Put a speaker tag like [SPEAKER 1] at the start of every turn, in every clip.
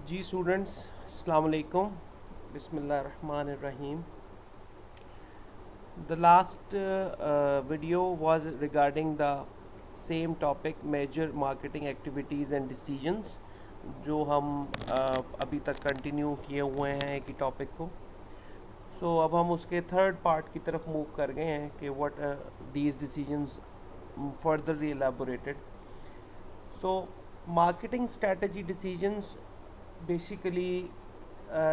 [SPEAKER 1] जी students, अस्सलाम वालेकुम, बिस्मिल्लाहिर्रहमानिर्रहीम. The last video was regarding the same topic, major marketing activities and decisions, जो हम अभी तक कंटिन्यू किए हुए हैं एक ही टॉपिक को. सो अब हम उसके थर्ड पार्ट की तरफ मूव कर गए हैं कि what these decisions further elaborated. So marketing strategy decisions basically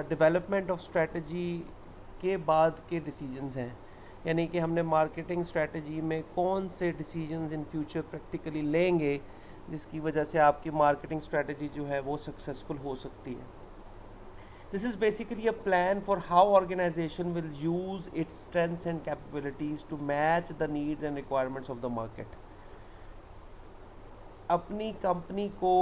[SPEAKER 1] development of strategy के बाद के डिसीजंस हैं. यानी कि हमने मार्केटिंग स्ट्रेटजी में कौन से डिसीजंस इन फ्यूचर प्रैक्टिकली लेंगे जिसकी वजह से आपकी मार्केटिंग स्ट्रेटजी जो है वो सक्सेसफुल हो सकती है. This is basically a plan for how organization will use its strengths and capabilities to match the needs and requirements of the market. अपनी कंपनी को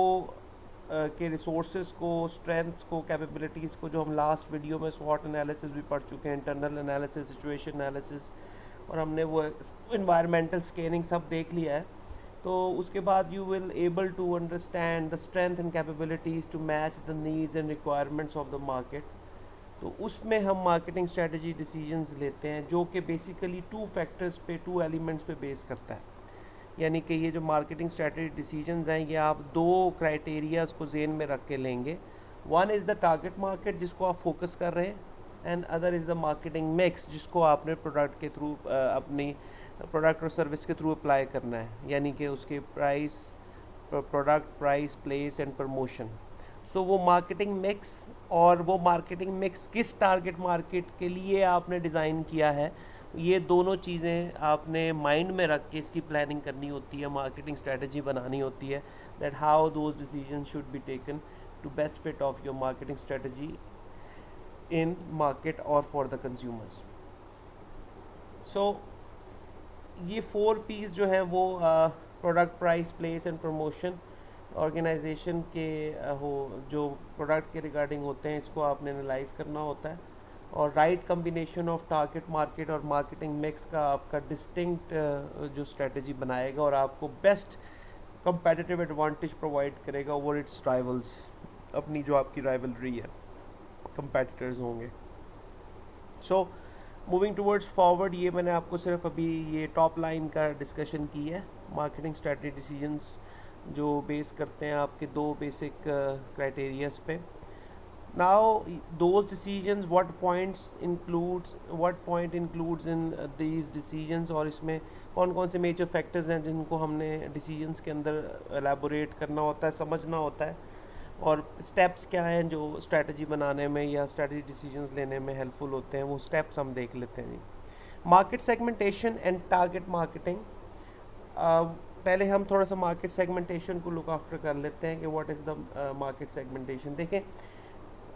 [SPEAKER 1] के रिसोर्सेज को, स्ट्रेंथ्स को, कैपेबिलिटीज़ को, जो हम लास्ट वीडियो में स्वॉट एनालिसिस भी पढ़ चुके हैं, इंटरनल एनालिसिस, सिचुएशन एनालिसिस, और हमने वो इन्वायरमेंटल स्कैनिंग सब देख लिया है. तो उसके बाद you will able to understand the strength and capabilities to match the needs and requirements of the market. तो उसमें हम मार्केटिंग स्ट्रेटजी डिसीजंस लेते हैं जो कि बेसिकली टू फैक्टर्स पे, टू एलिमेंट्स पे बेस करता है. यानी कि ये जो मार्केटिंग स्ट्रेटजी डिसीजंस हैं, ये आप दो क्राइटेरियाज़ को जेन में रख के लेंगे. One is the target market जिसको आप फोकस कर रहे हैं, and other is the marketing mix जिसको आपने प्रोडक्ट के थ्रू, अपनी प्रोडक्ट और सर्विस के थ्रू अप्लाई करना है. यानी कि उसके price, product price, place and promotion. So वो मार्केटिंग मिक्स, और वो मार्केटिंग मिक्स किस टारगेट मार्केट के लिए आपने डिज़ाइन किया है, ये दोनों चीज़ें आपने माइंड में रख के इसकी प्लानिंग करनी होती है, मार्केटिंग स्ट्रेटजी बनानी होती है. That how those decision should be taken to best fit of your marketing strategy in market और फॉर द कंज्यूमर्स. सो ये 4 P's जो हैं वो product, price, place and promotion, organisation के हो जो प्रोडक्ट के रिगार्डिंग होते हैं, इसको आपने एनालाइज करना होता है. और right combination of target market और मार्केटिंग मिक्स का आपका डिस्टिंक्ट जो स्ट्रेटजी बनाएगा और आपको बेस्ट कंपेटिटिव एडवांटेज प्रोवाइड करेगा ओवर इट्स राइवल्स. अपनी जो आपकी राइवलरी है, कंपेटिटर्स होंगे. सो मूविंग टूवर्ड्स फॉरवर्ड, ये मैंने आपको सिर्फ अभी ये टॉप लाइन का डिस्कशन की है. मार्केटिंग स्ट्रेटजी डिसीजंस जो बेस करते हैं आपके दो बेसिक क्राइटेरियाज पे. Now those decisions, what point includes in these decisions, और इसमें कौन कौन से मेजर फैक्टर्स हैं जिनको हमने डिसीजंस के अंदर एलाबोरेट करना होता है, समझना होता है, और स्टेप्स क्या हैं जो स्ट्रेटजी बनाने में या स्ट्रेटजी डिसीजंस लेने में हेल्पफुल होते हैं, वो स्टेप्स हम देख लेते हैं. Market segmentation and target marketing. पहले हम थोड़ा सा मार्केट सेगमेंटेशन को लुक आफ्टर कर लेते हैं कि what is the market segmentation. देखें,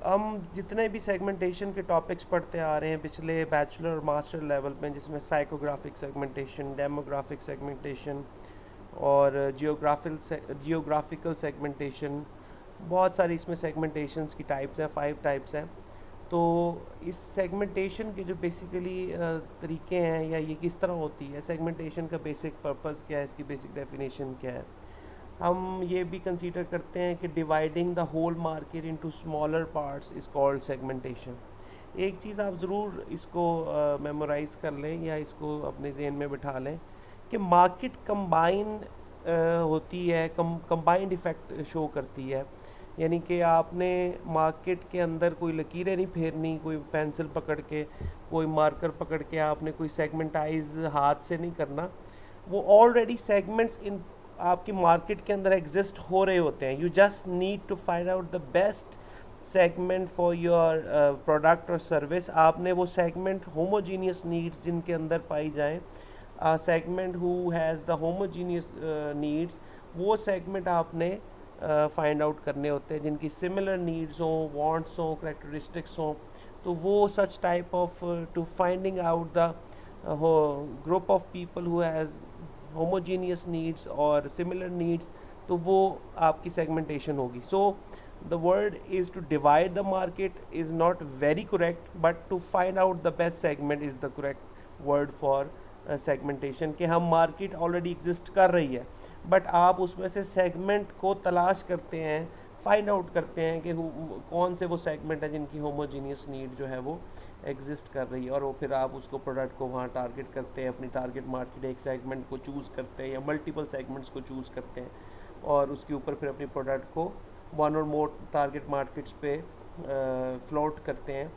[SPEAKER 1] हम जितने भी सेगमेंटेशन के टॉपिक्स पढ़ते आ रहे हैं पिछले बैचलर और मास्टर लेवल में, जिसमें साइकोग्राफिक सेगमेंटेशन, डेमोग्राफिक सेगमेंटेशन और जियोग्राफिकल सेगमेंटेशन, बहुत सारी इसमें सेगमेंटेशंस की टाइप्स हैं, 5 टाइप्स हैं. तो इस सेगमेंटेशन के जो बेसिकली तरीके हैं या ये किस तरह होती है, सेगमेंटेशन का बेसिक पर्पस क्या है, इसकी बेसिक डेफिनेशन क्या है. हम ये भी कंसीडर करते हैं कि dividing the whole market into smaller parts is called segmentation. एक चीज़ आप ज़रूर इसको मेमोराइज़ कर लें या इसको अपने जहन में बिठा लें कि मार्केट कंबाइन होती है, कंबाइंड इफ़ेक्ट शो करती है. यानी कि आपने मार्केट के अंदर कोई लकीरें नहीं फेरनी, कोई पेंसिल पकड़ के, कोई मार्कर पकड़ के आपने कोई सेगमेंटाइज हाथ से नहीं करना. वो ऑलरेडी सेगमेंट्स इन आपकी मार्केट के अंदर एग्जिस्ट हो रहे होते हैं. You just need to find out the best segment for your product और सर्विस. आपने वो सेगमेंट, होमोजीनियस नीड्स जिनके अंदर पाई जाएँ, segment who has the homogeneous needs, वो सेगमेंट आपने फाइंड आउट करने होते हैं जिनकी सिमिलर नीड्स हों, वांट्स हों, करेक्टरिस्टिक्स हों. तो वो such type of to finding out the group of people who has homogeneous needs और सिमिलर नीड्स, तो वो आपकी सेगमेंटेशन होगी. So the word is to divide the market is not very correct, but to find out the best segment is the correct word for segmentation. कि हम market already exist कर रही है, but आप उसमें से सेगमेंट को तलाश करते हैं फाइंड आउट करते हैं कि कौन से वो सेगमेंट है जिनकी होमोजीनियस नीड जो है वो एग्जिस्ट कर रही है, और वो फिर आप उसको प्रोडक्ट को वहाँ टारगेट करते हैं, अपनी टारगेट मार्केट एक सेगमेंट को चूज़ करते हैं या मल्टीपल सेगमेंट्स को चूज़ करते हैं, और उसके ऊपर फिर अपनी प्रोडक्ट को वन और मोर टारगेट मार्केट्स पे फ्लोट करते हैं,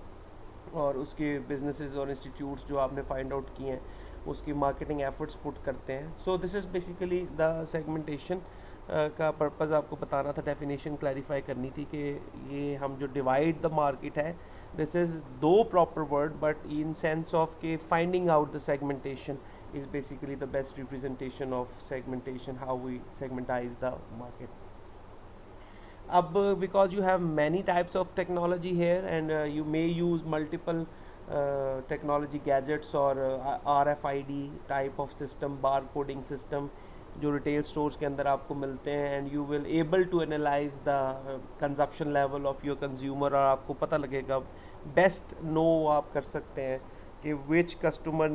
[SPEAKER 1] और उसके बिजनेसेस और इंस्टीट्यूट्स जो आपने फाइंड आउट किए हैं उसकी मार्केटिंग एफर्ट्स पुट करते हैं. So this is basically the segmentation का पर्पज़ आपको बताना था, डेफिनेशन क्लैरिफाई करनी थी कि ये हम जो डिवाइड द मार्केट है, this is too proper word but in sense of के finding out the segmentation is basically the best representation of segmentation, how we segmentize the market. Ab, because you have many types of technology here and you may use multiple technology gadgets or RFID type of system, barcoding system जो retail stores के अंदर आपको मिलते हैं, and you will able to analyse the consumption level of your consumer, और आपको पता लगेगा बेस्ट नो आप कर सकते हैं कि which customer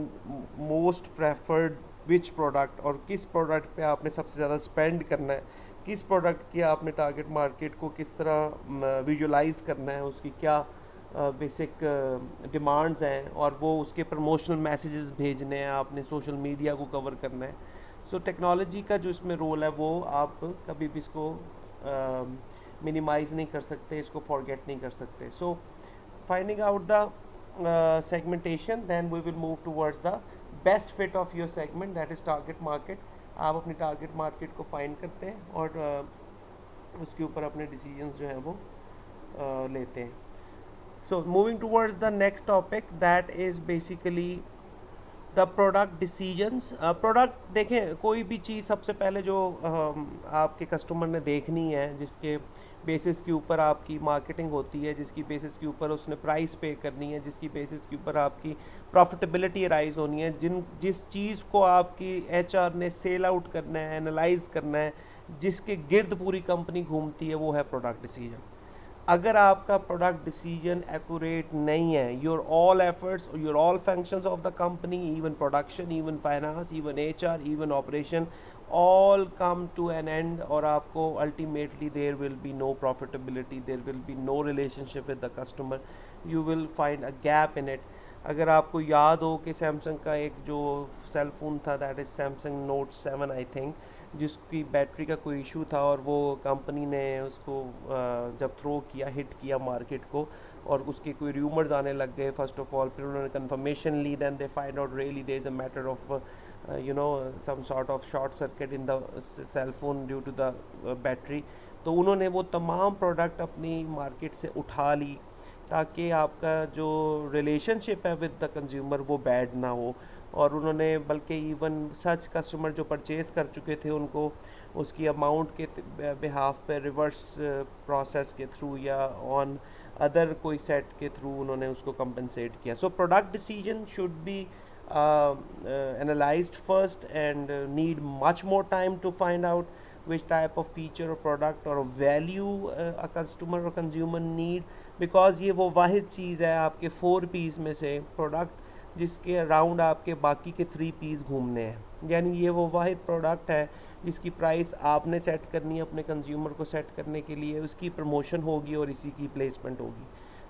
[SPEAKER 1] most preferred which product, और किस प्रोडक्ट पे आपने सबसे ज़्यादा स्पेंड करना है, किस प्रोडक्ट की आपने टारगेट मार्केट को किस तरह विजुलाइज करना है, उसकी क्या बेसिक डिमांड्स हैं, और वो उसके प्रमोशनल मैसेजेस भेजने हैं, आपने सोशल मीडिया को कवर करना है. सो टेक्नोलॉजी का जो इसमें रोल है वो आप कभी भी इसको मिनिमाइज़ नहीं कर सकते, इसको फॉरगेट नहीं कर सकते. So finding out the segmentation, then we will move towards the best fit of your segment, that is target market. आप अपनी टारगेट मार्केट को फाइंड करते हैं और उसके ऊपर अपने डिसीजंस जो हैं वो लेते हैं. So moving towards the next topic, that is basically the product decisions. Product देखें, कोई भी चीज़ सबसे पहले जो आपके कस्टमर ने देखनी है, जिसके बेसिस के ऊपर आपकी मार्केटिंग होती है, जिसकी बेसिस के ऊपर उसने प्राइस पे करनी है, जिसकी बेसिस के ऊपर आपकी प्रॉफिटेबिलिटी राइज होनी है, जिस चीज़ को आपकी HR ने सेल आउट करना है, एनालाइज करना है, जिसके गिर्द पूरी कंपनी घूमती है, वो है प्रोडक्ट डिसीजन. अगर आपका प्रोडक्ट डिसीजन एक्यूरेट नहीं है, your all efforts, your all functions of the company, even production, even finance, even HR, even operation, all come to an end, और आपको ultimately there will be no profitability, there will be no relationship with the customer, you will find a gap in it. अगर आपको याद हो कि Samsung का एक जो सेल फ़ोन था, that is Samsung note 7 I think, जिसकी बैटरी का कोई इशू था, और वो कंपनी ने उसको जब थ्रो किया, हिट किया मार्केट को, और उसके कोई रूमर्स आने लग गए फर्स्ट ऑफ ऑल, फिर उन्होंने कंफर्मेशन ली, then they find out really there is a matter of some sort of short circuit in the cell phone due to the battery. तो उन्होंने वो तमाम प्रोडक्ट अपनी मार्केट से उठा ली ताकि आपका जो रिलेशनशिप है विद द कंज्यूमर वो बैड ना हो, और उन्होंने बल्कि इवन सच कस्टमर जो परचेज़ कर चुके थे उनको उसकी अमाउंट के बिहाफ पे रिवर्स प्रोसेस के थ्रू या ऑन अदर कोई सेट के थ्रू उन्होंने उसको कंपनसेट किया. So product decision should B analyzed first and need much more time to find out which type of feature or product or value a customer or consumer need, because ये वो वाहिद चीज़ है आपके 4 P's में से, product जिसके around आपके बाकी के 3 P's घूमने हैं. यानी ये वो वाहिद प्रोडक्ट है जिसकी प्राइस आपने सेट करनी है अपने कंज्यूमर को सेट करने के लिए, उसकी प्रमोशन होगी और इसी की प्लेसमेंट होगी.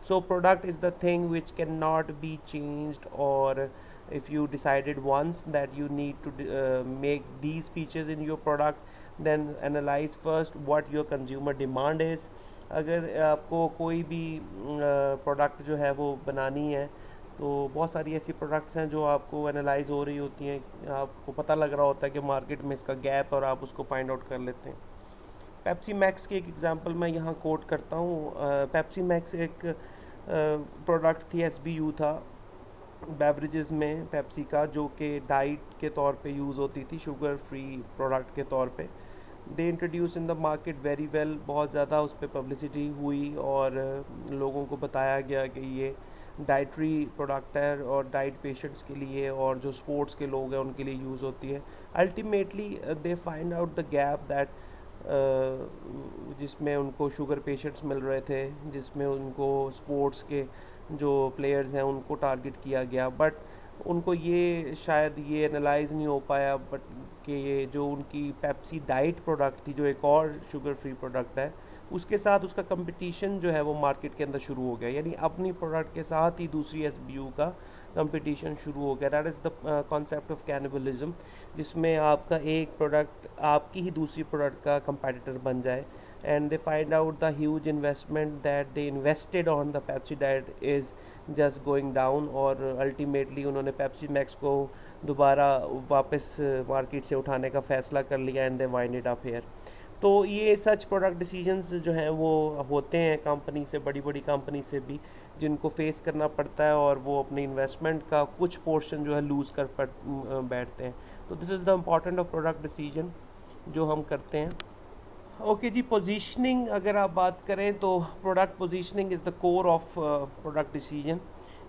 [SPEAKER 1] So product is the thing which can not be changed, और if you decided once that you need to make these features in your product, then analyze first what your consumer demand is. अगर आपको कोई भी product जो है वो बनानी है, तो बहुत सारी ऐसी प्रोडक्ट्स हैं जो आपको एनालाइज हो रही होती हैं, आपको पता लग रहा होता है कि मार्केट में इसका गैप, और आप उसको फाइंड आउट कर लेते हैं. पेप्सी मैक्स की एक एग्जांपल मैं यहाँ कोट करता हूँ. पेप्सी मैक्स एक प्रोडक्ट थी, SBU था बेवरेजेस में पेप्सी का, जो कि डाइट के तौर पे यूज़ होती थी, शुगर फ्री प्रोडक्ट के तौर पे. They introduce in the market very well, बहुत ज़्यादा उस पर पब्लिसिटी हुई और लोगों को बताया गया कि ये डाइट्री प्रोडक्ट है और डाइट पेशेंट्स के लिए और जो स्पोर्ट्स के लोग हैं उनके लिए यूज़ होती है. Ultimately they find out the gap that जिसमें उनको शुगर पेशेंट्स मिल रहे थे, जिसमें उनको स्पोर्ट्स के जो प्लेयर्स हैं उनको टारगेट किया गया, बट उनको ये शायद ये एनालाइज नहीं हो पाया बट कि ये जो उनकी पेप्सी डाइट प्रोडक्ट थी, जो एक और शुगर फ्री प्रोडक्ट है, उसके साथ उसका कंपटीशन जो है वो मार्केट के अंदर शुरू हो गया, यानी अपनी प्रोडक्ट के साथ ही दूसरी एसबीयू का कंपटीशन शुरू हो गया। That is the concept of cannibalism, जिसमें आपका एक प्रोडक्ट आपकी ही दूसरी प्रोडक्ट का कंपटीटर बन जाए, and they find out the huge investment that they invested on the Pepsi diet is just going down, और अल्टीमेटली उन्होंने पेप्सी मैक्स को दोबारा वापस मार्केट से उठाने का फ़ैसला कर लिया, and they wind it up here. तो ये सच प्रोडक्ट डिसीजंस जो हैं वो होते हैं कंपनी से, बड़ी बड़ी कंपनी से भी, जिनको फेस करना पड़ता है, और वो अपनी इन्वेस्टमेंट का कुछ पोर्शन जो है लूज़ कर बैठते हैं। तो this is the important of product decision जो हम करते हैं। ओके जी, पोजीशनिंग अगर आप बात करें तो product positioning is the core of product decision.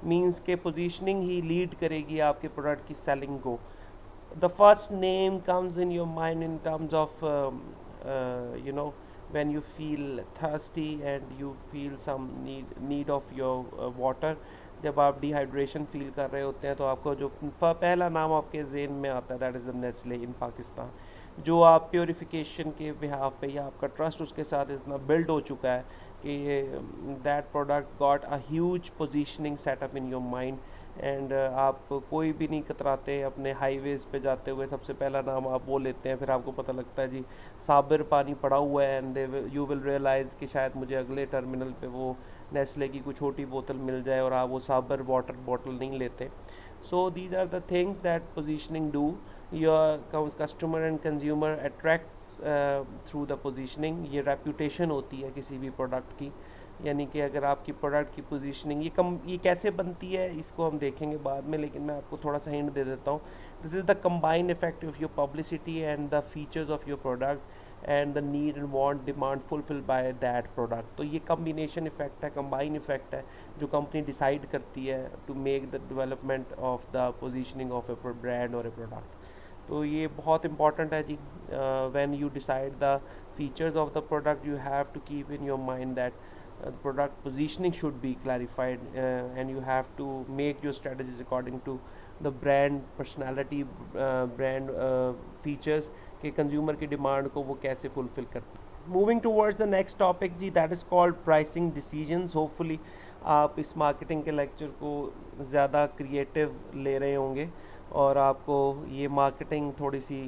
[SPEAKER 1] Means के पोजीशनिंग ही लीड करेगी आपके प्रोडक्ट की सेलिंग को। The first name comes in your mind in terms of you know when you feel thirsty and you feel some need of your water, जब आप dehydration feel कर रहे होते हैं तो आपको जो पहला नाम आपके जेहन में आता है दैट इज़ द नेस्ले इन पाकिस्तान, जो आप प्योरिफिकेशन के बिहाफ पे या आपका ट्रस्ट उसके साथ इतना बिल्ड हो चुका है कि ये that product got a huge positioning setup in your mind, and आप कोई भी नहीं कतराते अपने हाईवेज़ पे जाते हुए, सबसे पहला नाम आप वो लेते हैं, फिर आपको पता लगता है जी साबिर पानी पड़ा हुआ है, एंड यू विल रियलाइज़ कि शायद मुझे अगले टर्मिनल पे वो नेस्ले की कोई छोटी बोतल मिल जाए, और आप वो साबिर वाटर बॉटल नहीं लेते। So these are the things that positioning do. Your customer and consumer attract through the positioning. ये रेपुटेशन होती है किसी भी प्रोडक्ट की, यानी कि अगर आपकी प्रोडक्ट की पोजीशनिंग ये कैसे बनती है इसको हम देखेंगे बाद में, लेकिन मैं आपको थोड़ा सा हिंट दे देता हूँ। This is the combined effect of your publicity and the features of your product and the need and want demand fulfil by that product. तो ये कम्बिनेशन इफेक्ट है, कंबाइन इफेक्ट है, जो कंपनी डिसाइड करती है to make the development of the positioning of a brand और a product. तो ये बहुत इंपॉर्टेंट है जी। When you decide the features of the product you have to keep in your mind that the product positioning should be clarified, and you have to make your strategies according to the brand personality, brand features कि consumer की demand को वो कैसे fulfill करते हैं। Moving towards the next topic ji, that is called pricing decisions। Hopefully आप इस marketing के lecture को ज़्यादा creative ले रहे होंगे, और आपको ये marketing थोड़ी सी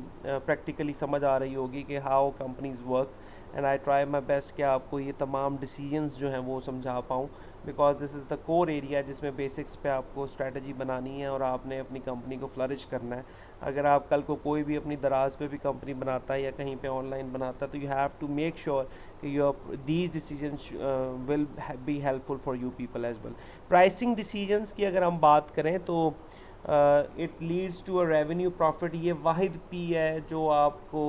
[SPEAKER 1] practically समझ आ रही होगी कि how companies work, and I try my best कि आपको ये तमाम डिसीजंस जो हैं वो समझा पाऊँ, because this is the core area जिसमें बेसिक्स पे आपको स्ट्रेटजी बनानी है और आपने अपनी कंपनी को फ्लरिश करना है। अगर आप कल को कोई भी अपनी दराज पे भी कंपनी बनाता है या कहीं पे ऑनलाइन बनाता है, तो you have to make sure कि your these decisions will be helpful for you people as well. Pricing decisions की अगर हम बात करें तो it leads to a revenue profit. ये वाहिद पी है जो आपको,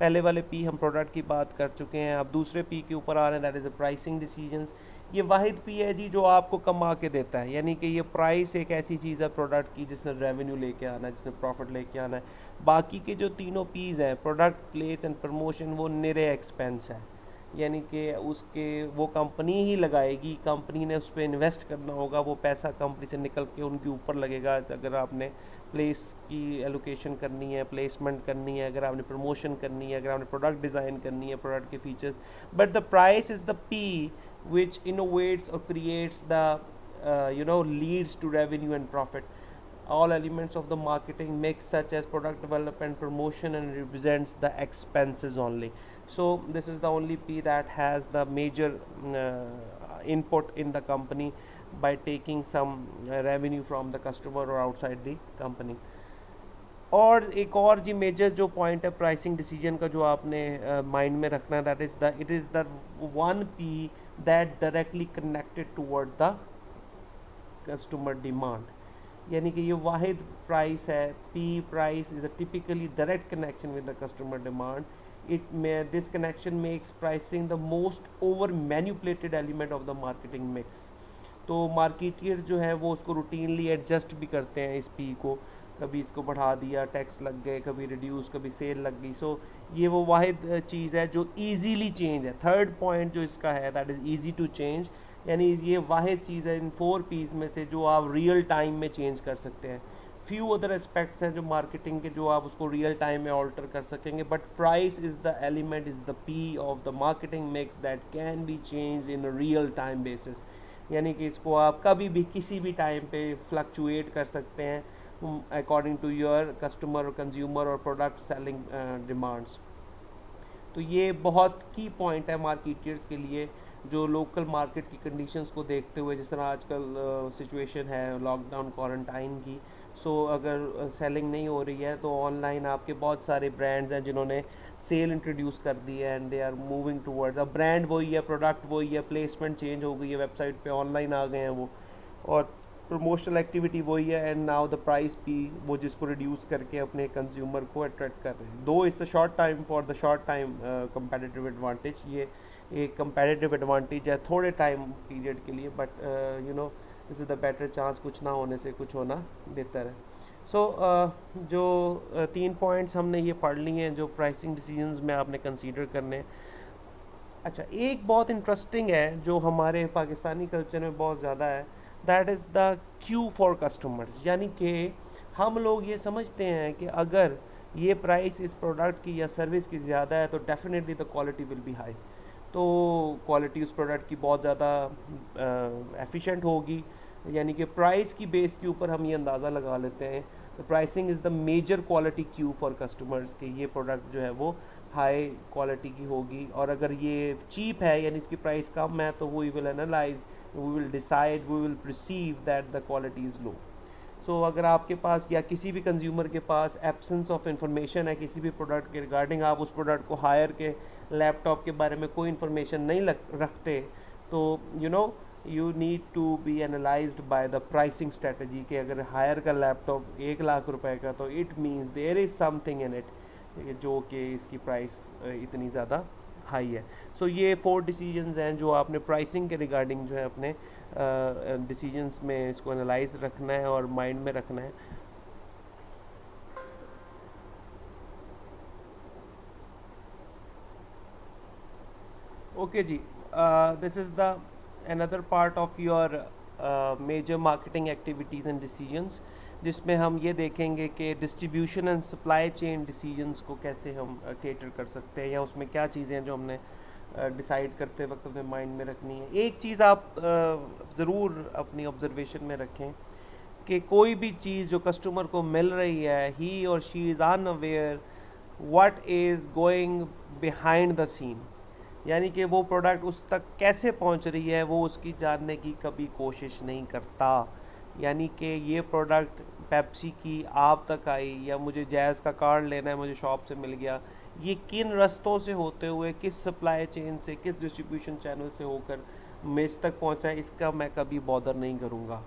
[SPEAKER 1] पहले वाले पी हम प्रोडक्ट की बात कर चुके हैं, अब दूसरे पी के ऊपर आ रहे हैं, that is a pricing decisions. ये वाहिद पी है जी जो आपको कमा के देता है, यानी कि ये प्राइस एक ऐसी चीज़ है प्रोडक्ट की जिसने रेवेन्यू लेके आना है, जिसने प्रॉफिट लेके आना है। बाकी के जो तीनों पीज़ हैं, प्रोडक्ट, प्लेस एंड प्रमोशन, वो निरे एक्सपेंस है, यानी कि उसके वो कंपनी ही लगाएगी, कंपनी ने उस पर इन्वेस्ट करना होगा, वो पैसा कंपनी से निकल के उनके ऊपर लगेगा। अगर आपने प्लेस की एलोकेशन करनी है, प्लेसमेंट करनी है, अगर आपने प्रमोशन करनी है, अगर आपने प्रोडक्ट डिज़ाइन करनी है, प्रोडक्ट के features, but the price is the P which innovates और creates the leads to revenue and profit. All elements of the marketing mix such as product development, promotion, and represents the expenses only. So this is the only P that has the major input in the company by taking some revenue from the customer or outside the company. और एक और जी major जो point है pricing decision का जो आपने mind में रखना है, that is the it is the one P that directly connected towards the customer demand, यानी कि ये वाहिद प्राइस है। P price is a typically direct connection with the customer demand. This connection makes pricing the most over manipulated element of the marketing mix. तो marketeer जो है वो उसको routinely adjust भी करते हैं इस पी को, कभी इसको बढ़ा दिया, टैक्स लग गए, कभी रिड्यूस, कभी सेल लग गई। सो ये वो वाहिद चीज़ है जो ईजीली चेंज है। थर्ड पॉइंट जो इसका है that is easy to change, यानी ये वाहिद चीज़ है इन 4 पीज़ में से जो आप रियल टाइम में चेंज कर सकते हैं। फ्यू अदर एस्पेक्ट्स हैं जो मार्केटिंग के, जो आप उसको रियल टाइम में ऑल्टर कर सकेंगे, but price is the element, is the P of the marketing mix that can be change in real time basis. यानी कि इसको आप कभी भी किसी भी टाइम पे फ्लक्चुएट कर सकते हैं अकॉर्डिंग टू योर कस्टमर और कंज्यूमर और प्रोडक्ट सेलिंग डिमांड्स। तो ये बहुत की पॉइंट है मार्केटियर्स के लिए, जो लोकल मार्केट की कंडीशंस को देखते हुए, जिस तरह आजकल सिचुएशन है लॉकडाउन क्वारंटाइन की। सो अगर सेलिंग नहीं हो रही है तो ऑनलाइन आपके बहुत सारे ब्रांड्स हैं जिन्होंने सेल इंट्रोड्यूस कर दी है and they are moving towards. अब ब्रांड वही है, प्रोडक्ट वही है, प्लेसमेंट चेंज हो गई है, वेबसाइट पे ऑनलाइन आ गए हैं वो, और प्रमोशनल एक्टिविटी वही है, एंड नाउ द प्राइस भी वो जिसको रिड्यूस करके अपने कंज्यूमर को अट्रैक्ट कर रहे हैं। दो it's a short time, for the short time competitive advantage, ये एक कंपेटिटिव एडवांटेज है थोड़े टाइम पीरियड के लिए, but you know this is the better chance, कुछ ना होने से कुछ होना बेहतर है। सो जो 3 पॉइंट्स हमने ये पढ़ लिए हैं जो प्राइसिंग डिसीजंस में आपने कंसीडर करने हैं। अच्छा, एक बहुत इंटरेस्टिंग है जो हमारे पाकिस्तानी कल्चर में बहुत ज़्यादा है, that is the Q for customers. यानी कि हम लोग ये समझते हैं कि अगर ये प्राइस इस प्रोडक्ट की या सर्विस की ज़्यादा है तो definitely the quality will be high, तो क्वालिटी उस प्रोडक्ट की बहुत ज़्यादा एफिशिएंट होगी। यानी कि प्राइस की बेस के ऊपर हम ये अंदाज़ा लगा लेते हैं, तो pricing is the major quality cue for customers, कि ये प्रोडक्ट जो है वो हाई क्वालिटी की होगी, और अगर ये चीप है यानी इसकी प्राइस कम है तो we will analyse, we will decide, we will perceive that the quality is low. So अगर आपके पास या किसी भी कंज्यूमर के पास एब्सेंस ऑफ इंफॉर्मेशन है किसी भी प्रोडक्ट के रिगार्डिंग, आप उस प्रोडक्ट को हायर के लैपटॉप के बारे में कोई इन्फॉर्मेशन नहीं रखते, तो you know you need to be analysed by the pricing strategy, कि अगर हायर का लैपटॉप 1 लाख रुपए का तो it means there is something in it, जो कि इसकी प्राइस इतनी ज़्यादा हाई है। सो ये 4 डिसीजंस हैं जो आपने प्राइसिंग के रिगार्डिंग जो है अपने डिसीजंस में इसको एनालाइज रखना है और माइंड में रखना है। ओके जी, this is the another part of your major marketing activities and decisions, जिसमें हम ये देखेंगे कि distribution and supply chain decisions को कैसे हम केटर कर सकते हैं, या उसमें क्या चीज़ें हैं जो हमने डिसाइड करते वक्त अपने माइंड में रखनी है। एक चीज़ आप ज़रूर अपनी ऑब्जर्वेशन में रखें कि कोई भी चीज़ जो कस्टमर को मिल रही है, ही और she is unaware what is going behind the scene, यानी कि वो प्रोडक्ट उस तक कैसे पहुंच रही है वो उसकी जानने की कभी कोशिश नहीं करता। यानी कि ये प्रोडक्ट पेप्सी की आप तक आई, या मुझे जैज़ का कार्ड लेना है मुझे शॉप से मिल गया, ये किन रस्तों से होते हुए, किस सप्लाई चेन से, किस डिस्ट्रीब्यूशन चैनल से होकर मेज तक पहुंचा है, इसका मैं कभी बॉदर नहीं करूँगा।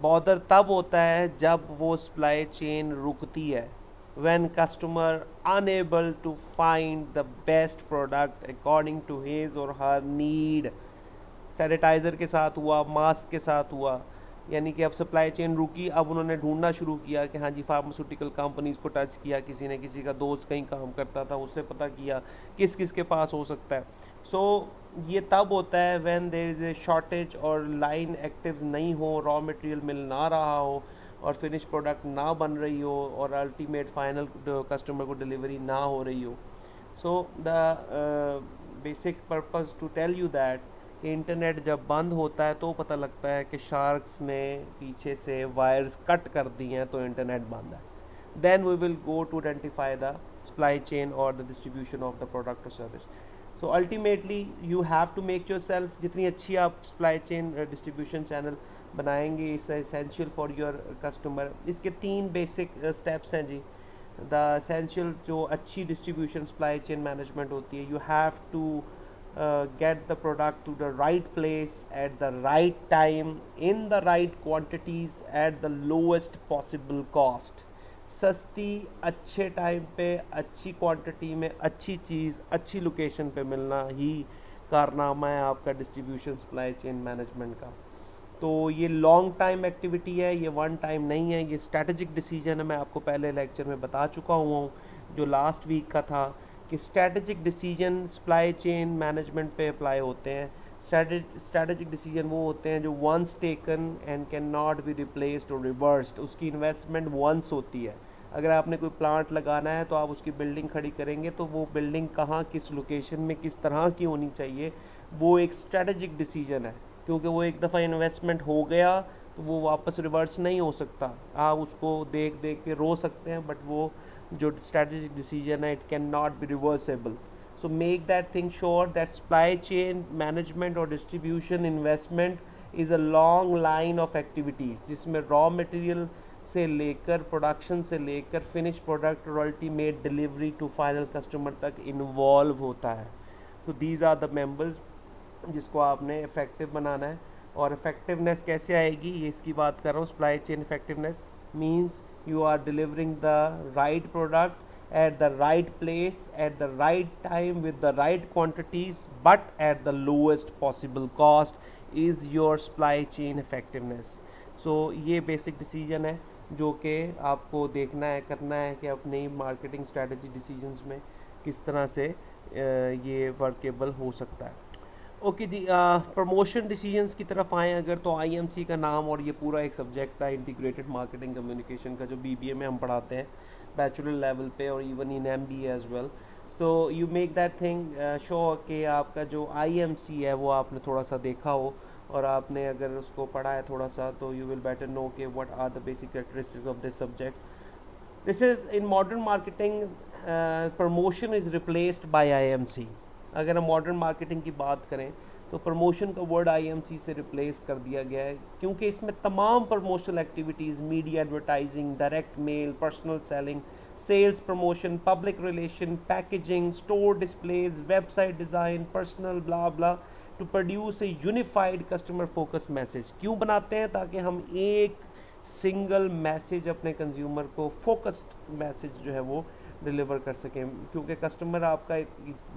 [SPEAKER 1] बॉदर तब होता है जब वो सप्लाई चेन रुकती है, when customer unable to find the best product according to his or her need। Sanitiser के साथ हुआ, मास्क के साथ हुआ, यानी कि अब सप्लाई चेन रुकी, अब उन्होंने ढूंढना शुरू किया कि हाँ जी फार्मास्यूटिकल कंपनीज़ को टच किया, किसी ने किसी का दोस्त कहीं काम करता था उससे पता किया किस किस के पास हो सकता है। सो ये तब होता है when there is a shortage और लाइन एक्टिव्स नहीं हो, रॉ मटेरियल मिल ना रहा हो और फिनिश प्रोडक्ट ना बन रही हो और अल्टीमेट फाइनल कस्टमर को डिलीवरी ना हो रही हो। So the basic purpose to tell you that कि इंटरनेट जब बंद होता है तो पता लगता है कि शार्क्स ने पीछे से वायर्स कट कर दी हैं तो इंटरनेट बंद है। Then we will go to identify the supply chain और the distribution of the product और service. So ultimately you have to make yourself, जितनी अच्छी आप सप्लाई चेन डिस्ट्रीब्यूशन चैनल बनाएंगे इस एसेंशियल फॉर योर कस्टमर। इसके 3 basic steps हैं जी। The essential जो अच्छी डिस्ट्रीब्यूशन सप्लाई चेन मैनेजमेंट होती है, you have to get the product to the right place at the right time in the right quantities at the lowest possible cost। सस्ती अच्छे time पे अच्छी quantity में अच्छी चीज़ अच्छी लोकेशन पे मिलना ही कारनामा है आपका डिस्ट्रीब्यूशन सप्लाई चेन मैनेजमेंट का। तो ये लॉन्ग टाइम एक्टिविटी है, ये वन टाइम नहीं है, ये स्ट्रैटेजिक डिसीजन है। मैं आपको पहले लेक्चर में बता चुका हुआ हूँ जो लास्ट वीक का था कि strategic decision supply chain management पे अप्लाई होते हैं। स्ट्रैटेजिक डिसीजन वो होते हैं जो once taken and can not be replaced और रिवर्स्ड। उसकी इन्वेस्टमेंट वंस होती है। अगर आपने कोई प्लांट लगाना है तो आप उसकी बिल्डिंग खड़ी करेंगे, तो वो बिल्डिंग कहाँ, किस लोकेशन में, किस तरह की होनी चाहिए, वो एक स्ट्रैटेजिक डिसीजन है। क्योंकि वो एक दफ़ा इन्वेस्टमेंट हो गया तो वो वापस रिवर्स नहीं हो सकता। आप उसको देख देख के रो सकते हैं, बट वो जो स्ट्रैटेजिक डिसीजन है, it can not B reversible. So make that thing sure that supply chain management or distribution investment is a long line of activities जिसमें raw material से लेकर प्रोडक्शन से लेकर फिनिश प्रोडक्ट और ultimate delivery to final customer तक involve होता है। तो दीज आर द मेंबर्स जिसको आपने इफेक्टिव बनाना है। और इफेक्टिवनेस कैसे आएगी, ये इसकी बात कर रहा हूँ। Supply chain effectiveness means you are delivering the right product at the right place at the right time with the right quantities but at the lowest possible cost is your supply chain effectiveness। so ये basic decision है जो कि आपको देखना है, करना है कि अपनी मार्केटिंग स्ट्रेटजी डिसीजंस में किस तरह से ये वर्केबल हो सकता है। ओके जी, प्रमोशन डिसीजंस की तरफ आएँ अगर, तो आईएमसी का नाम और ये पूरा एक सब्जेक्ट है इंटीग्रेटेड मार्केटिंग कम्युनिकेशन का, जो बीबीए में हम पढ़ाते हैं बैचलर लेवल पे और even in MBA as well. So you make that thing sure कि आपका जो आईएमसी है वो आपने थोड़ा सा देखा हो, और आपने अगर उसको पढ़ा है थोड़ा सा, तो यू विल बेटर नो कि what are the basic characteristics of this subject. This is in modern marketing promotion is replaced by IMC. अगर हम मॉडर्न मार्केटिंग की बात करें तो प्रमोशन का वर्ड आईएमसी से रिप्लेस कर दिया गया है, क्योंकि इसमें तमाम promotional activities, media advertising, direct mail, personal selling, sales promotion, public relation, packaging, store displays, website design, personal blah blah, to produce a unified customer focus message. क्यों बनाते हैं? ताकि हम एक सिंगल मैसेज अपने कंज्यूमर को, फोकस्ड मैसेज जो है वो डिलीवर कर सकें। क्योंकि कस्टमर आपका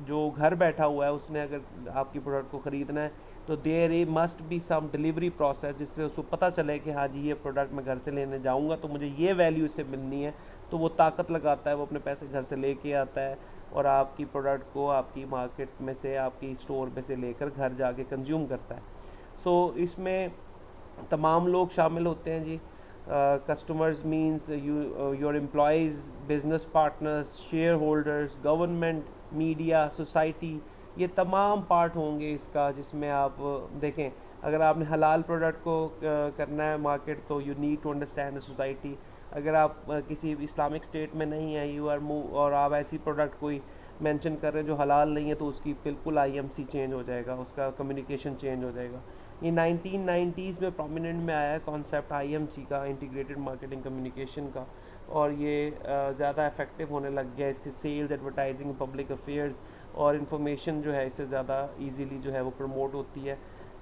[SPEAKER 1] जो घर बैठा हुआ है, उसने अगर आपकी प्रोडक्ट को ख़रीदना है तो there a must be some delivery process जिससे उसको पता चले कि हाँ जी ये प्रोडक्ट मैं घर से लेने जाऊंगा तो मुझे ये वैल्यू इससे मिलनी है। तो वो ताकत लगाता है, वो अपने पैसे घर से लेके आता है और आपकी प्रोडक्ट को आपकी मार्केट में से, आपकी स्टोर में से लेकर घर जाके कंज्यूम करता है। सो इसमें तमाम लोग शामिल होते हैं जी। Customers means your employees, business partners, shareholders, government, media, society, ये तमाम पार्ट होंगे इसका, जिसमें आप देखें अगर आपने हलाल प्रोडक्ट को करना है मार्केट, तो you need to understand the society. अगर आप किसी इस्लामिक स्टेट में नहीं है, यू आर मूव, और आप ऐसी प्रोडक्ट कोई मेंशन कर रहे हैं जो हलाल नहीं है, तो उसकी बिल्कुल आईएमसी चेंज हो जाएगा, उसका कम्युनिकेशन चेंज हो जाएगा। ये 1990s में प्रोमिनेंट में आया है कॉन्सेप्ट आईएमसी का, इंटीग्रेटेड मार्केटिंग कम्युनिकेशन का, और ये ज़्यादा इफेक्टिव होने लग गया। इसके सेल्स, एडवर्टाइजिंग, पब्लिक अफेयर्स और इन्फॉर्मेशन जो है इससे ज़्यादा इजीली जो है वो प्रमोट होती है,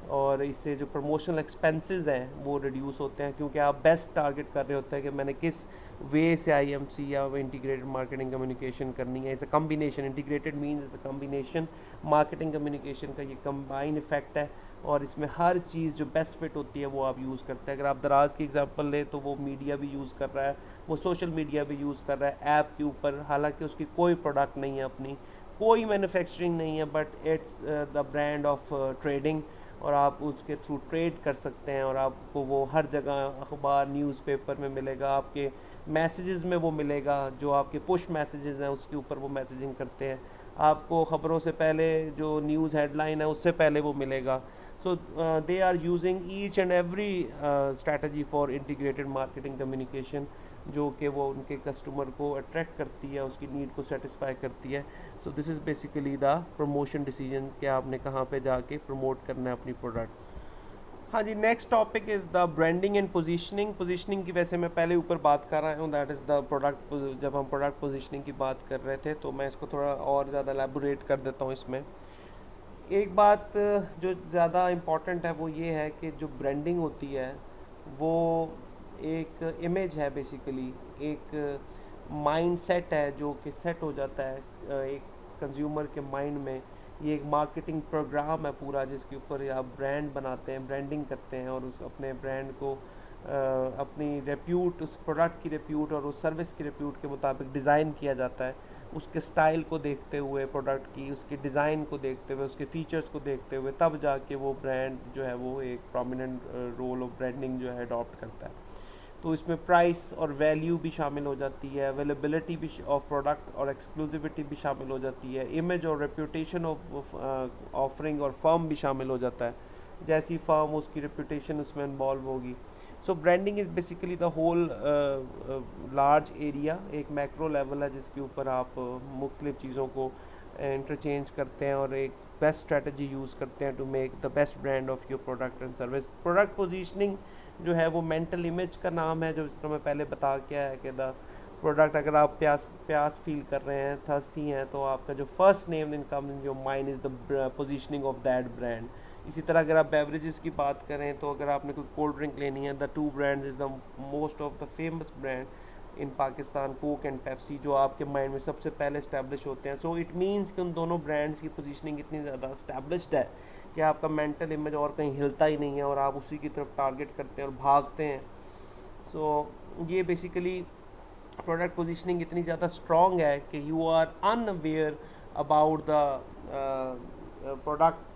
[SPEAKER 1] और इससे जो प्रमोशनल एक्सपेंसेस हैं वो रिड्यूस होते हैं, क्योंकि आप बेस्ट टारगेट कर रहे होते हैं कि मैंने किस वे से आईएमसी या इंटीग्रेटेड मार्केटिंग कम्युनिकेशन करनी है। It's a combination, integrated means it's a combination, marketing communication का ये कंबाइन इफेक्ट है, और इसमें हर चीज़ जो बेस्ट फिट होती है वो आप यूज़ करते हैं। अगर आप दराज की एग्जांपल लें तो वो मीडिया भी यूज़ कर रहा है, वो सोशल मीडिया भी यूज़ कर रहा है ऐप के ऊपर, हालांकि उसकी कोई प्रोडक्ट नहीं है अपनी, कोई मैन्युफैक्चरिंग नहीं है, but it's the brand of trading, और आप उसके थ्रू ट्रेड कर सकते हैं, और आपको वो हर जगह अखबार, न्यूज़पेपर में मिलेगा, आपके मैसेजेस में वो मिलेगा, जो आपके पुश मैसेजेस हैं उसके ऊपर वो मैसेजिंग करते हैं, आपको ख़बरों से पहले जो न्यूज़ हेडलाइन है उससे पहले वो मिलेगा। So they are using each and every strategy for integrated marketing communication, जो कि वो उनके कस्टमर को अट्रैक्ट करती है, उसकी नीड को सेटिस्फाई करती है। So this is basically the promotion decision कि आपने कहाँ पे जाके प्रमोट करना है अपनी प्रोडक्ट। हाँ जी, next topic is the branding and positioning. Positioning की वैसे मैं पहले ऊपर बात कर रहा हूँ, दैट इज़ द प्रोडक्ट। जब हम प्रोडक्ट पोजीशनिंग की बात कर रहे थे तो मैं इसको थोड़ा और ज़्यादा एलैबोरेट कर देता हूँ। इसमें एक बात जो ज़्यादा इम्पॉर्टेंट है वो ये है कि जो ब्रांडिंग होती है वो एक इमेज है, बेसिकली एक माइंड सेट है जो कि सेट हो जाता है एक कंज्यूमर के माइंड में। ये एक मार्केटिंग प्रोग्राम है पूरा, जिसके ऊपर आप ब्रांड बनाते हैं, ब्रांडिंग करते हैं, और उस अपने ब्रांड को अपनी रेप्यूट, उस प्रोडक्ट की रेप्यूट और उस सर्विस की रेप्यूट के मुताबिक डिज़ाइन किया जाता है। उसके स्टाइल को देखते हुए, प्रोडक्ट की उसके डिज़ाइन को देखते हुए, उसके फीचर्स को देखते हुए, तब जाके वो ब्रांड जो है वो एक प्रोमिनेंट रोल ऑफ ब्रांडिंग जो है अडॉप्ट करता है। तो इसमें प्राइस और वैल्यू भी शामिल हो जाती है, अवेलेबिलिटी भी ऑफ प्रोडक्ट और एक्सक्लूसिविटी भी शामिल हो जाती है, इमेज और रेप्यूटेशन ऑफ ऑफरिंग और फर्म भी शामिल हो जाता है। जैसी फर्म उसकी रेप्यूटेशन उसमें इन्वॉल्व होगी। So branding is basically the whole large area, एक मैक्रो लेवल है जिसके ऊपर आप मुख्तलिफ चीज़ों को इंटरचेंज करते हैं और एक बेस्ट स्ट्रेटजी यूज़ करते हैं to make the best brand of your product and service. Product positioning जो है वो मेंटल इमेज का नाम है, जो इस तरह मैं पहले बता के आया कि द प्रोडक्ट, अगर आप प्यास प्यास फील कर रहे हैं, थर्स्टी हैं, तो आपका जो first name in come in your mind is the positioning of that brand. इसी तरह अगर आप बेवरेजेस की बात करें तो अगर आपने कोई कोल्ड ड्रिंक लेनी है, the two brands is the most of the famous brand in Pakistan, Coke and Pepsi, जो आपके माइंड में सबसे पहले इस्टेब्लिश होते हैं। सो इट मीन्स कि उन दोनों ब्रांड्स की पोजीशनिंग इतनी ज़्यादा इस्टेब्लिश्ड है कि आपका मेंटल इमेज और कहीं हिलता ही नहीं है और आप उसी की तरफ टारगेट करते हैं और भागते हैं। सो ये बेसिकली प्रोडक्ट पोजीशनिंग इतनी ज़्यादा स्ट्रॉन्ग है कि you are unaware about the product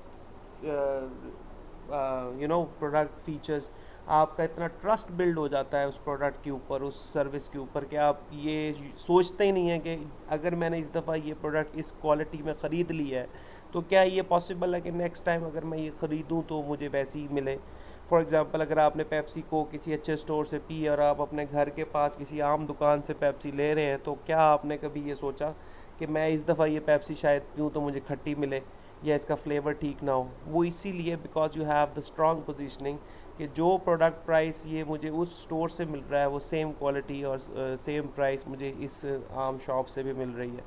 [SPEAKER 1] product features. आपका इतना ट्रस्ट बिल्ड हो जाता है उस प्रोडक्ट के ऊपर, उस सर्विस के ऊपर, कि आप ये सोचते ही नहीं है कि अगर मैंने इस दफ़ा ये प्रोडक्ट इस क्वालिटी में ख़रीद लिया है तो क्या ये पॉसिबल है कि नेक्स्ट टाइम अगर मैं ये ख़रीदूँ तो मुझे वैसे ही मिले। फॉर एग्ज़ाम्पल, अगर आपने पेप्सी को किसी अच्छे स्टोर से पी और आप अपने घर के पास किसी आम दुकान से पेप्सी ले रहे हैं, तो क्या आपने कभी ये सोचा कि मैं इस दफ़ा ये पेप्सी शायद पीऊँ तो मुझे खट्टी मिले या इसका फ्लेवर ठीक ना हो? वो इसीलिए because you have the strong positioning कि जो प्रोडक्ट प्राइस ये मुझे उस स्टोर से मिल रहा है वो सेम क्वालिटी और सेम प्राइस मुझे इस आम शॉप से भी मिल रही है।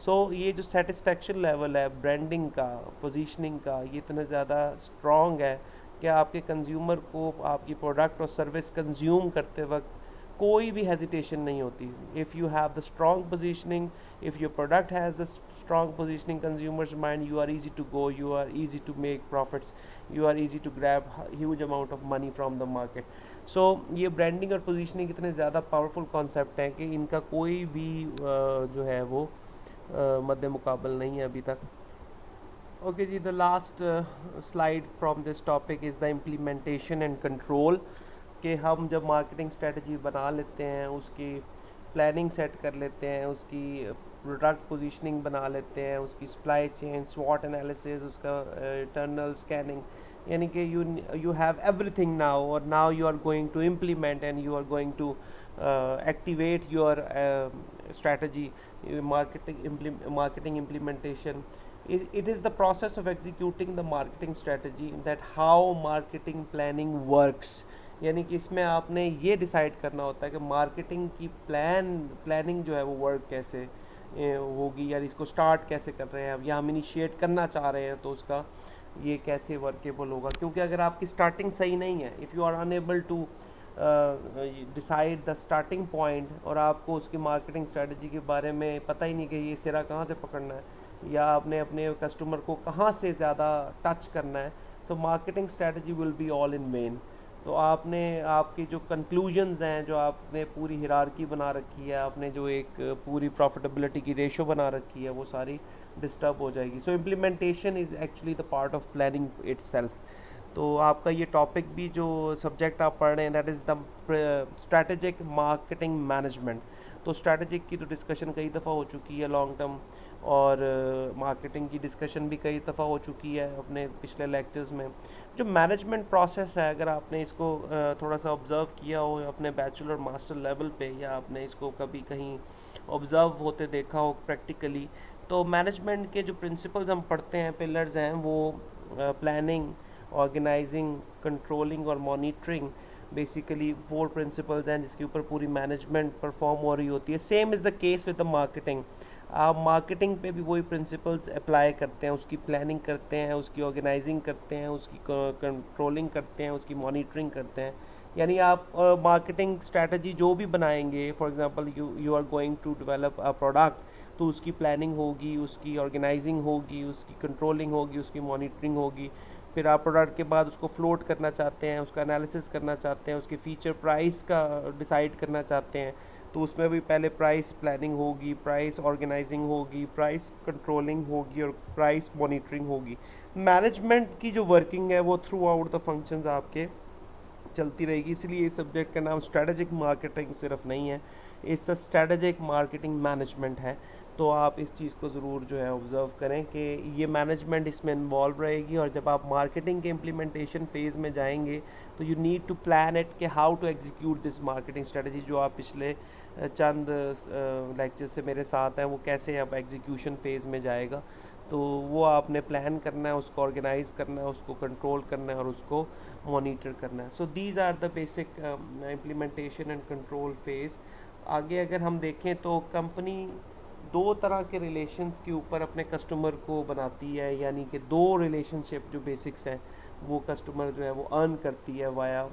[SPEAKER 1] सो ये जो सेटिस्फेक्शन लेवल है ब्रांडिंग का, पोजीशनिंग का, ये इतना ज़्यादा स्ट्रॉन्ग है कि आपके कंज्यूमर को आपकी प्रोडक्ट और सर्विस कंज्यूम करते वक्त कोई भी हेजिटेशन नहीं होती। If you have the strong positioning, if your product has the strong positioning consumers mind, you are easy to go, you are easy to make profits, you are easy to grab huge amount of money from the market. So ये branding और positioning इतने ज़्यादा powerful concept हैं कि इनका कोई भी जो है वो मद्दे मुकाबल नहीं है अभी तक। ओके जी, the last slide from this topic is the implementation and control. कि हम जब मार्केटिंग स्ट्रेटजी बना लेते हैं, उसकी प्लानिंग सेट कर लेते हैं, उसकी प्रोडक्ट पोजीशनिंग बना लेते हैं, उसकी सप्लाई चेन स्वॉट एनालिसिस, उसका इंटरनल स्कैनिंग, यानी कि यू हैव एवरीथिंग नाउ, और now you are going to implement and you are going to activate your strategy, marketing implementation. It is the process of executing the marketing strategy, that how marketing planning works. यानी कि इसमें आपने ये decide करना होता है कि marketing की प्लानिंग जो है वो वर्क कैसे होगी, यानी इसको स्टार्ट कैसे कर रहे हैं या हम इनिशिएट करना चाह रहे हैं तो उसका ये कैसे वर्केबल होगा। क्योंकि अगर आपकी स्टार्टिंग सही नहीं है, if you are unable to decide the starting point, और आपको उसकी मार्केटिंग स्ट्रेटजी के बारे में पता ही नहीं कि ये सिरा कहाँ से पकड़ना है या आपने अपने कस्टमर को कहाँ से ज़्यादा टच करना है, so marketing strategy will be all in when. तो आपने आपकी जो कंक्लूजन्स हैं, जो आपने पूरी हिरारकी बना रखी है, आपने जो एक पूरी प्रॉफिटेबिलिटी की रेशो बना रखी है, वो सारी डिस्टर्ब हो जाएगी। सो implementation is actually the part of planning itself. तो आपका ये टॉपिक भी जो सब्जेक्ट आप पढ़ रहे हैं, that is the strategic marketing management. तो स्ट्रैटेजिक की तो डिस्कशन कई दफ़ा हो चुकी है लॉन्ग टर्म, और मार्केटिंग की डिस्कशन भी कई दफ़ा हो चुकी है अपने पिछले लेक्चर्स में। जो मैनेजमेंट प्रोसेस है, अगर आपने इसको थोड़ा सा ऑब्ज़र्व किया हो अपने बैचलर मास्टर लेवल पे, या आपने इसको कभी कहीं ऑब्ज़र्व होते देखा हो प्रैक्टिकली, तो मैनेजमेंट के जो प्रिंसिपल्स हम पढ़ते हैं, पिलर्स हैं, वो प्लानिंग, ऑर्गेनाइजिंग, कंट्रोलिंग और मॉनिटरिंग, बेसिकली 4 प्रिंसिपल्स हैं जिसके ऊपर पूरी मैनेजमेंट परफॉर्म हो रही होती है। Same is the case with the marketing. आप मार्केटिंग पे भी वही प्रिंसिपल्स अप्लाई करते हैं, उसकी प्लानिंग करते हैं, उसकी ऑर्गेनाइजिंग करते हैं, उसकी कंट्रोलिंग करते हैं, उसकी मॉनिटरिंग करते हैं। यानी आप मार्केटिंग स्ट्रैटेजी जो भी बनाएंगे, for example you are going to develop a product, तो उसकी प्लानिंग होगी, उसकी ऑर्गेनाइजिंग होगी, उसकी कंट्रोलिंग होगी, उसकी मॉनिटरिंग होगी। फिर आप प्रोडक्ट के बाद उसको फ्लोट करना चाहते हैं, उसका एनालिसिस करना चाहते हैं, उसके फीचर प्राइस का डिसाइड करना चाहते हैं, तो उसमें भी पहले प्राइस प्लानिंग होगी, प्राइस ऑर्गेनाइजिंग होगी, प्राइस कंट्रोलिंग होगी और प्राइस मॉनिटरिंग होगी। मैनेजमेंट की जो वर्किंग है वो थ्रू आउट द फंक्शंस आपके चलती रहेगी। इसलिए इस सब्जेक्ट का नाम स्ट्रेटेजिक मार्केटिंग सिर्फ नहीं है, it's a strategic marketing management है। तो आप इस चीज़ को ज़रूर जो है ऑब्ज़र्व करें कि ये मैनेजमेंट इसमें इन्वॉल्व रहेगी। और जब आप मार्केटिंग के इम्प्लीमेंटेशन फेज़ में जाएंगे तो you need to plan it कि how to execute this marketing strategy, जो आप पिछले चंद लेक्चर से मेरे साथ हैं, वो कैसे अब एग्जीक्यूशन फेज़ में जाएगा। तो वो आपने प्लान करना है, उसको ऑर्गेनाइज करना है, उसको कंट्रोल करना है और उसको मॉनिटर करना है। So these are the basic implementation and control phase. आगे अगर हम देखें तो कंपनी दो तरह के रिलेशंस के ऊपर अपने कस्टमर को बनाती है, यानी कि दो रिलेशनशिप जो बेसिक्स हैं वो कस्टमर जो है वो अर्न करती है वाया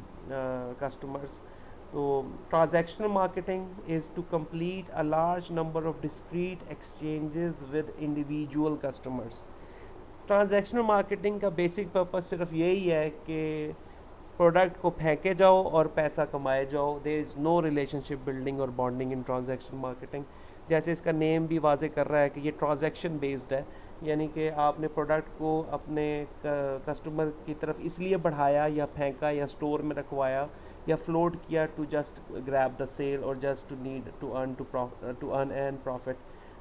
[SPEAKER 1] कस्टमर्स। तो transactional marketing is to complete a large number of discrete exchanges with individual customers. Transactional marketing का बेसिक पर्पस सिर्फ यही है कि प्रोडक्ट को फेंके जाओ और पैसा कमाए जाओ। There is no relationship building और बॉन्डिंग इन ट्रांजैक्शनल मार्केटिंग। जैसे इसका नेम भी वाजे कर रहा है कि ये ट्रांजैक्शन बेस्ड है, यानी कि आपने प्रोडक्ट को अपने कस्टमर की तरफ इसलिए बढ़ाया या फेंका या स्टोर में रखवाया या फ्लोट किया to just grab the sale और just to need to earn an profit,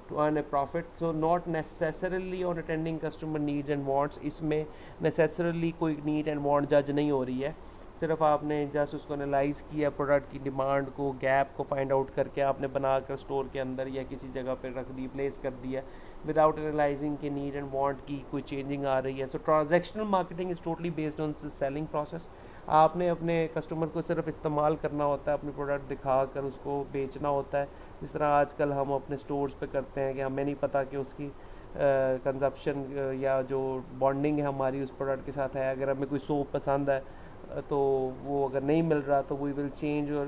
[SPEAKER 1] to earn a profit. So not necessarily on attending customer needs and wants, इसमें necessarily कोई need and want जज नहीं हो रही है। सिर्फ आपने जस्ट उसको एनालाइज किया, प्रोडक्ट की डिमांड को, गैप को फाइंड आउट करके आपने बनाकर स्टोर के अंदर या किसी जगह पर रख दी, प्लेस कर दिया विदाउट एनालाइजिंग कि नीड एंड वांट की कोई चेंजिंग आ रही है। So transactional marketing is totally based on selling process. आपने अपने कस्टमर को सिर्फ इस्तेमाल करना होता है, अपने प्रोडक्ट दिखा कर उसको बेचना होता है। जिस तरह आजकल हम अपने स्टोर्स पे करते हैं कि हमें नहीं पता कि उसकी कंजप्शन या जो बॉन्डिंग है हमारी उस प्रोडक्ट के साथ है। अगर हमें कोई सोप पसंद है तो वो अगर नहीं मिल रहा तो वी विल चेंज और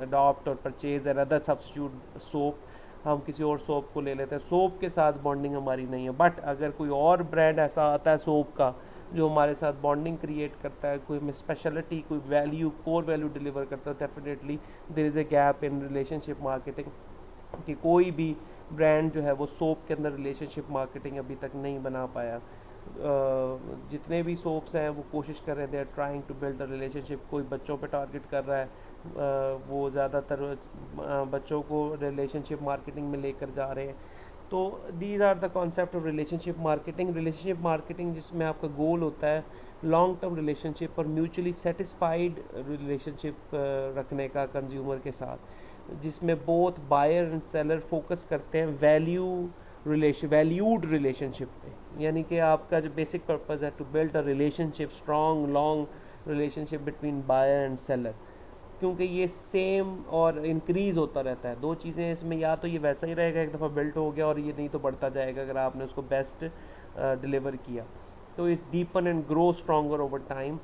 [SPEAKER 1] अडॉप्ट और परचेज अदर सब्स्टिट्यूट सोप, हम किसी और सोप को ले लेते हैं। सोप के साथ बॉन्डिंग हमारी नहीं है। बट अगर कोई और ब्रांड ऐसा आता है सोप का जो हमारे साथ बॉन्डिंग क्रिएट करता है, कोई हमें स्पेशलिटी, कोई वैल्यू, कोर वैल्यू डिलीवर करता है, definitely there is a gap in relationship marketing कि कोई भी ब्रांड जो है वो सोप के अंदर रिलेशनशिप मार्केटिंग अभी तक नहीं बना पाया। जितने भी सोप्स हैं वो कोशिश कर रहे थे trying to build a relationship. कोई बच्चों पे टारगेट कर रहा है, वो ज़्यादातर बच्चों को रिलेशनशिप मार्केटिंग में लेकर जा रहे हैं। तो these are the concept of relationship marketing. Relationship marketing जिसमें आपका गोल होता है लॉन्ग टर्म रिलेशनशिप और म्यूचुअली सेटिस्फाइड रिलेशनशिप रखने का कंज्यूमर के साथ, जिसमें both buyer and seller focus करते हैं वैल्यूड रिलेशनशिप पे। यानी कि आपका जो बेसिक पर्पस है to build a relationship, strong long relationship between buyer and seller, क्योंकि ये सेम और इंक्रीज़ होता रहता है। दो चीज़ें इसमें, या तो ये वैसा ही रहेगा एक दफ़ा बिल्ट हो गया और ये नहीं तो बढ़ता जाएगा अगर आपने उसको बेस्ट डिलीवर किया। तो इस deepen and grow stronger over time.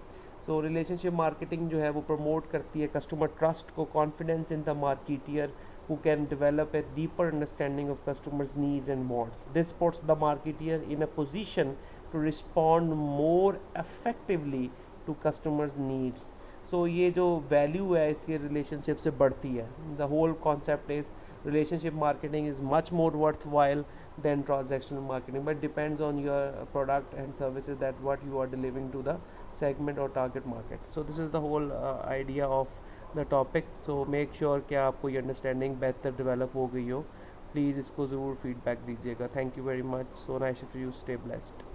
[SPEAKER 1] So relationship marketing जो है वो प्रमोट करती है कस्टमर ट्रस्ट को, confidence in the marketeer who can develop a deeper understanding of customers' needs and wants. This puts the marketeer in a position to respond more effectively to customers' needs. So ये जो value है इसके relationship से बढ़ती है। The whole concept is relationship marketing is much more worthwhile than transactional marketing, but depends on your product and services that what you are delivering to the segment or target market. So this is the whole idea of the topic. So make sure कि आपको ये understanding बेहतर develop हो गई हो। Please इसको ज़रूर feedback दीजिएगा। Thank you very much. So nice of you, stay blessed.